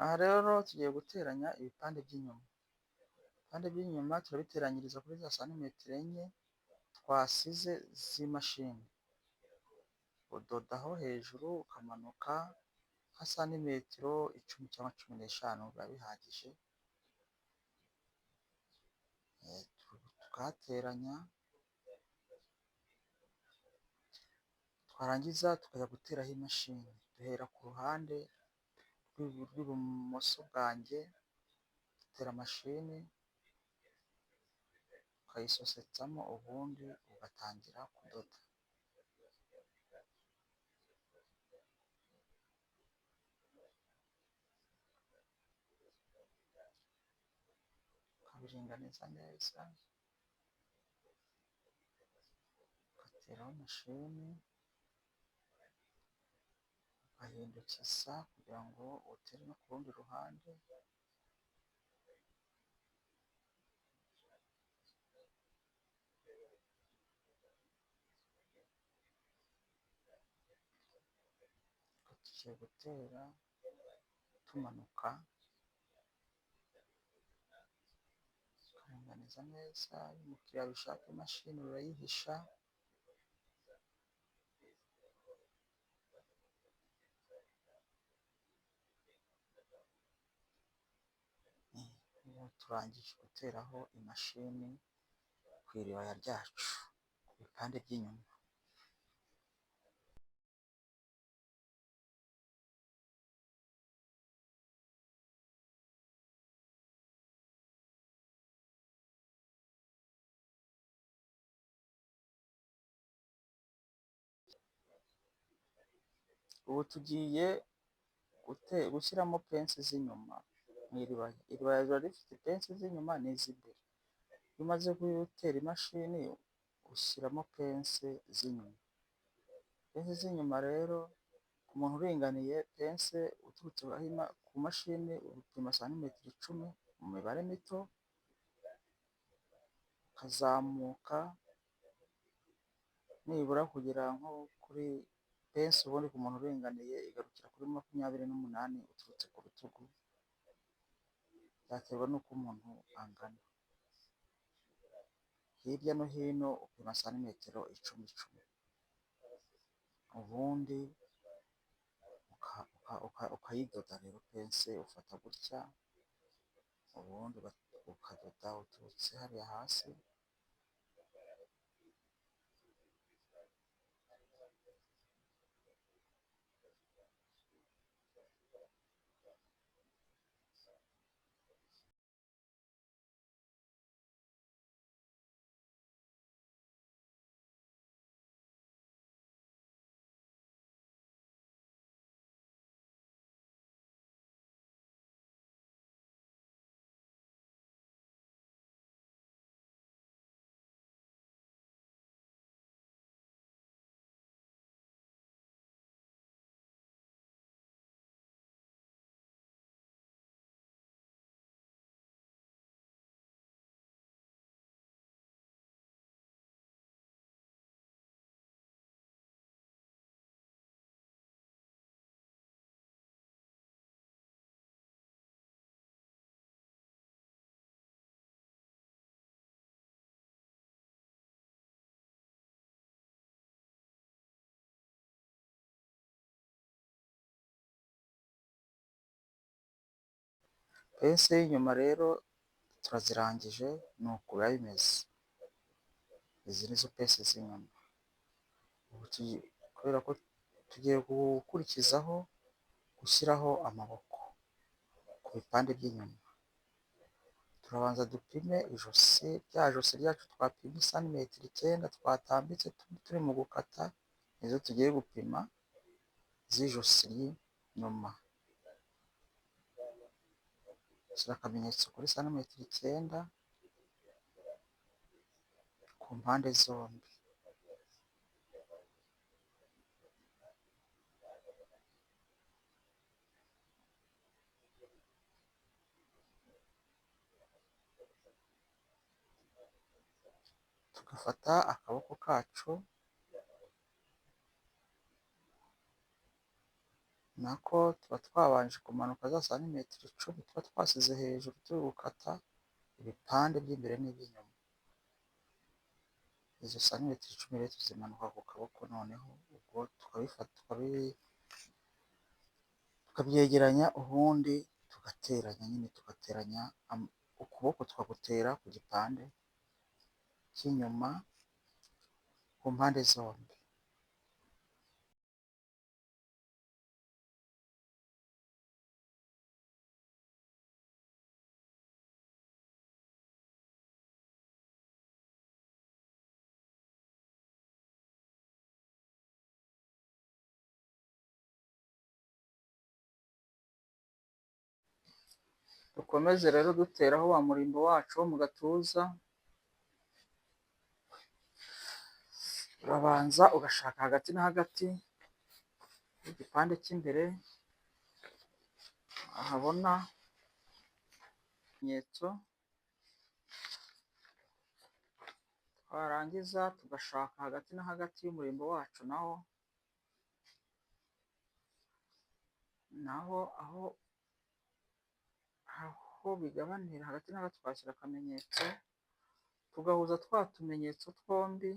Aha rero tugiye guteranya ibipande by'inyuma. Ibipande by'inyuma turabiteranyiriza kuri za santimetero enye twasize z'imashini. Udodaho hejuru ukamanuka nka santimetero 10 cyangwa 15 biba bihagije. Tukahateranya, twarangiza tukajya guteraho imashini. Duhera ku ruhande rw'ibumoso bwanjye, dutera mashini ukayisosetsamo, ubundi ugatangira kudoda. Ukabiringaniza neza, ugateraho mashini, ugahindukiza kugira ngo utere no ku rundi ruhande. Tugiye gutera tumanuka, ukaringaniza neza. Iyo umukiriya abishaka imashini urayihisha. Ubu turangije guteraho imashini ku iribaya ryacu, ku bipande by'inyuma. Ubu tugiye gushyiramo pensi z'inyuma mu iribaya. Iribaya riba rifite pensi z'inyuma n'iz'imbere. Iyo umaze gutera imashini ushyiramo pensi z'inyuma. Pensi z'inyuma rero ku muntu uringaniye, pensi uturutse ku mashini upima santimetero 10 mu mibare mito, ukazamuka nibura kugera nko kuri pensi ubundi ku muntu uringaniye igarukira kuri 28 uturutse ku rutugu. Byaterwa n'uko umuntu angana. Hirya no hino upima santimetero 10. Ubundi ukayidoda rero. Pensi ufata gutya, ubundi ukadoda uturutse hariya hasi. Pensi y'inyuma rero turazirangije, ni uku biba bimeze. Izi nizo pensi z'inyuma. Kubera ko tugiye gukurikizaho gushyiraho amaboko ku bipande by'inyuma, turabanza dupime ijosi. Rya josi ryacu twapimye santimetero 9 twatambitse turi mu gukata, nizo tugiye gupima z'ijosi ry'inyuma. Shyira akamenyetso kuri santimetero 9 ku mpande zombi. Tugafata akaboko kacu nako tuba twabanje kumanuka za santimetero 10 tuba twasize hejuru turi gukata ibipande by'imbere n'iby'inyuma. Izo santimetero 10 rero tuzimanuka ku kaboko, noneho ubwo tukabifata tukabyegeranya, ubundi tugateranya nyine, tugateranya ukuboko tukagutera ku gipande cy'inyuma ku mpande zombi. Dukomeze rero duteraho wa murimbo wacu wo mu gatuza. Urabanza ugashaka hagati na hagati igipande cy'imbere, ahabona ikimenyetso, twarangiza tugashaka hagati na hagati y'umurimbo wacu naho aho bigabanira hagati na hagati twashyira akamenyetso, tugahuza twa tumenyetso twombi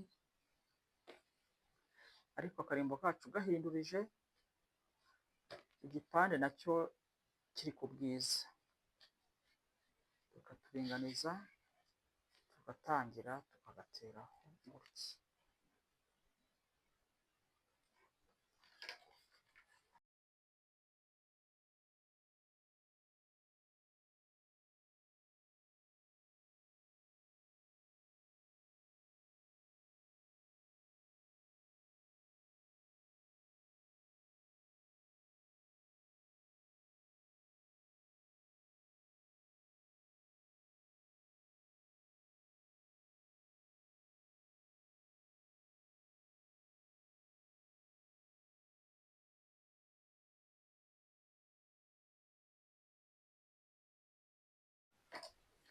ariko akarimbo kacu gahindurije, igipande nacyo kiri ku bwiza, tukaturinganiza, tugatangira tukagateraho gutya.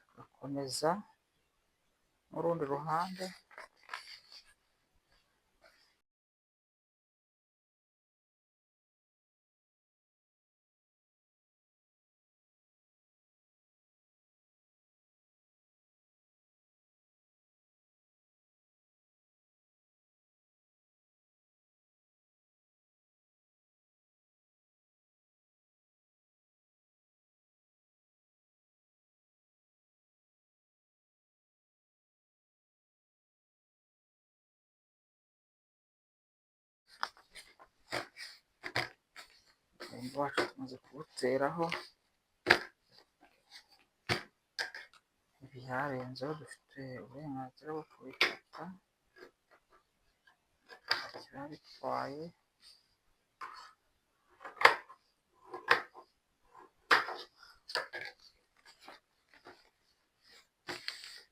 Tugakomeza n'urundi ruhande. Umurimbo wacu tumaze kuwuteraho, ibiharenzeho dufite uburenganzira bwo kubikata, kiba bitwaye.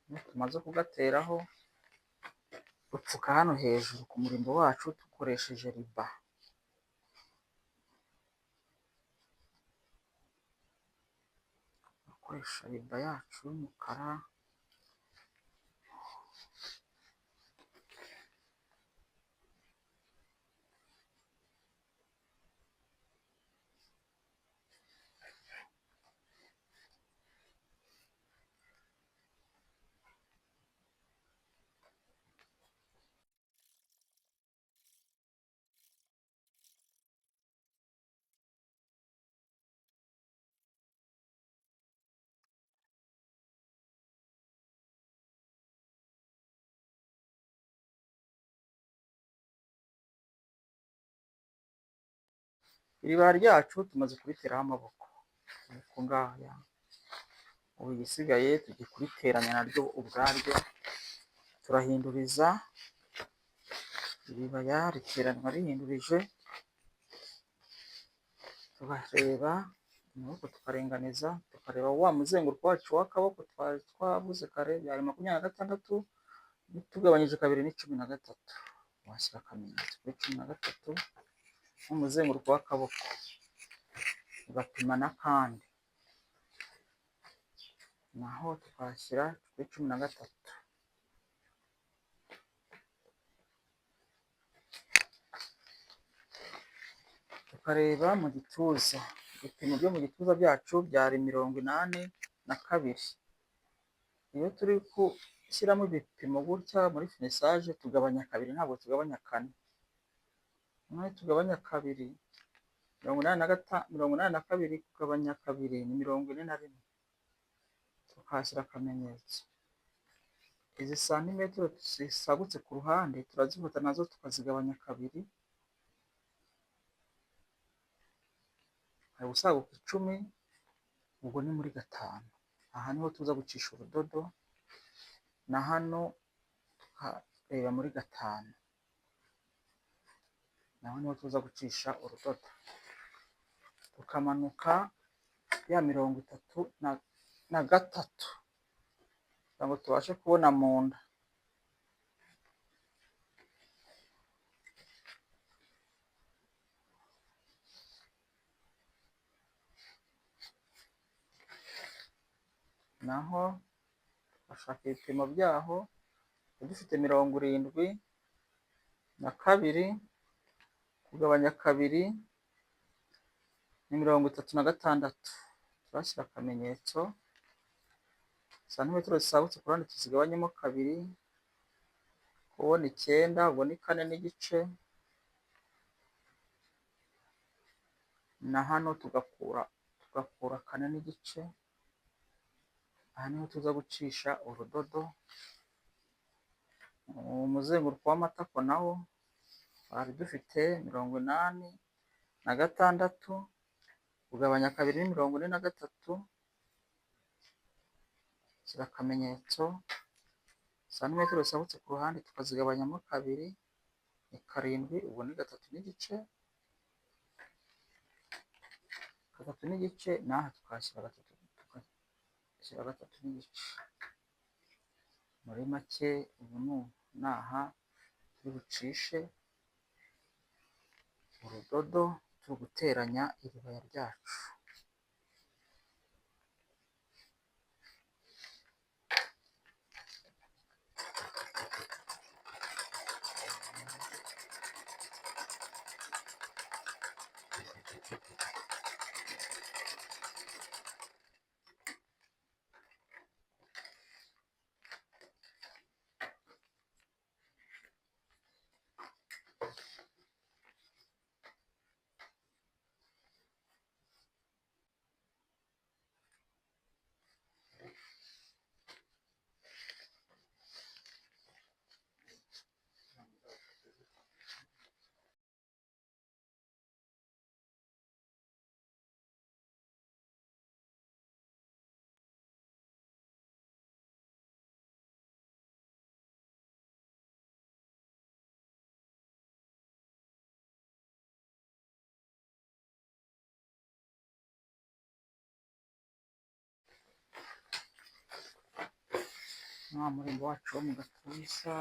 Iyo tumaze kugateraho dupfuka hano hejuru ku murimbo wacu dukoresheje riba. Dukoresha riba yacu y'umukara. Iriba ryacu tumaze kuriteraho amaboko ngaya. Ubu igisigaye tugiye kuriteranya naryo ubwaryo, turahinduriza. Iriba riteranwa rihindurije, tukareba amaboko tukarenganiza, tukareba wa muzenguruko wacu w'akaboko twari twavuze kare, byari 26, tugabanyije kabiri ni 13. Washyira akamenyetso kuri 13 n'umuzenguruko w'akaboko, ugapima n'akandi naho tukashyira kuri 13. tukareba mu gituza. Ibipimo byo mu gituza byacu byari 82. Iyo turi gushyiramo ibipimo gutya muri finisage tugabanya 2, ntabwo tugabanya 4. None tugabanya 2, 82 kugabanya 2 ni 41. Tukahashyira akamenyetso. Izi santimetero zisagutse ku ruhande turazifata nazo tukazigabanya 2. Hari gusaguka 10, ubwo ni muri 5. Aha niho tuza gucisha urudodo, na hano tukareba muri 5. Naho niho tuza gucisha urudodo, tukamanuka ya 33 kugira ngo tubashe kubona mu nda. Naho bashaka ibipimo byaho, dufite 72 kugabanya 2 ni 36. Turashyira akamenyetso, santimetero zisagutse ku ruhande tuzigabanyemo 2, kubona 9, ubwo ni 4 n'igice, na hano tugakura 4 n'igice. Aha niho tuza gucisha urudodo. Umuzenguruko w'amatako nawo twari dufite 86 kugabanya 2 ni 43. Shyira akamenyetso, santimetero zisagutse ku ruhande tukazigabanyamo 2 ni 7, ubwo ni 3 n'igice. 3 n'igice, n'aha tukahashyira 3 n'igice. Muri make ubu n'aha turi bucishe urudodo turi guteranya iribaya ryacu. Wa murimbo wacu wo mu gatuza